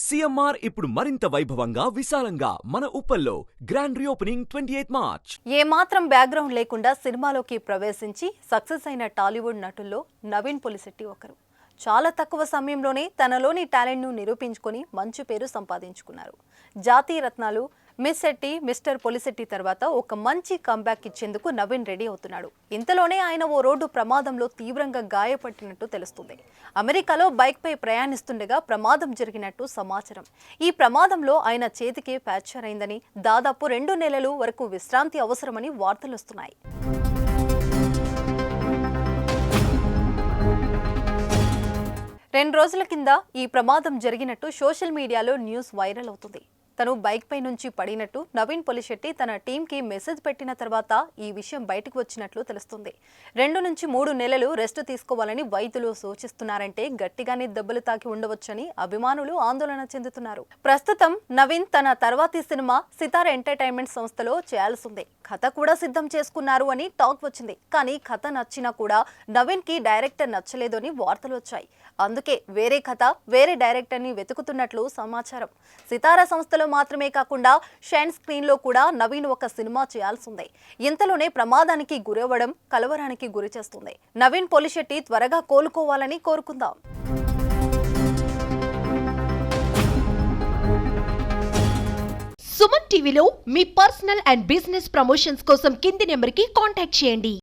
CMR ఇప్పుడు మరింత వైభవంగా విశాలంగా మన ఉప్పల్లో గ్రాండ్ రీఓపెనింగ్ 28 మార్చ్. ఏమాత్రం బ్యాక్గ్రౌండ్ లేకుండా సినిమాలోకి ప్రవేశించి సక్సెస్ అయిన టాలీవుడ్ నటుల్లో నవీన్ పొలిశెట్టి ఒకరు. చాలా తక్కువ సమయంలోనే తనలోని టాలెంట్ను నిరూపించుకొని మంచి పేరు సంపాదించుకున్నారు. జాతీయ రత్నాలు మిస్ శెట్టి, మిస్టర్ పొలిశెట్టి తర్వాత ఒక మంచి కంబ్యాక్ ఇచ్చేందుకు నవీన్ రెడీ అవుతున్నాడు. ఇంతలోనే ఆయన ఓ రోడ్డు ప్రమాదంలో తీవ్రంగా గాయపడినట్టు తెలుస్తుంది. అమెరికాలో బైక్పై ప్రయాణిస్తుండగా ప్రమాదం జరిగినట్టు సమాచారం. ఈ ప్రమాదంలో ఆయన చేతికి ఫ్రాక్చర్ అయిందని, దాదాపు 2 నెలలు వరకు విశ్రాంతి అవసరమని వార్తలు వస్తున్నాయి. రెండు రోజుల కింద ఈ ప్రమాదం జరిగినట్టు సోషల్ మీడియాలో న్యూస్ వైరల్ అవుతుంది. తను బైక్ పై నుంచి పడినట్టు నవీన్ పొలిశెట్టి తన టీంకి మెసేజ్ పెట్టిన తర్వాత ఈ విషయం బయటకు వచ్చినట్లు తెలుస్తుంది. 2 నుంచి 3 నెలలు రెస్ట్ తీసుకోవాలని వైద్యులు సూచిస్తున్నారంటే గట్టిగానే దెబ్బలు తాకి ఉండవచ్చని అభిమానులు ఆందోళన చెందుతున్నారు. ప్రస్తుతం నవీన్ తన తర్వాతి సినిమా సితార్ ఎంటర్టైన్మెంట్ సంస్థలో చేయాల్సిందే. కథ కూడా సిద్ధం చేసుకున్నారు అని టాక్ వచ్చింది. కానీ కథ నచ్చినా కూడా నవీన్ కి డైరెక్టర్ నచ్చలేదు అని వార్తలు వచ్చాయి. అందుకే వేరే కథ, వేరే డైరెక్టర్ ని వెతుకుతున్నట్లు సమాచారం. సితారా సంస్థలో మాత్రమే కాకుండా షైన్ స్క్రీన్ లో కూడా నవీన్ ఒక సినిమా చేయాల్సిందే. ఇంతలోనే ప్రమాదానికి గురవ్వడం కలవరానికి గురి చేస్తుంది. నవీన్ పొలిశెట్టి త్వరగా కోలుకోవాలని కోరుకుందాం. సుమన్ టీవీలో మీ పర్సనల్ అండ్ బిజినెస్ ప్రమోషన్స్ కోసం కింది నెంబర్కి కాంటాక్ట్ చేయండి.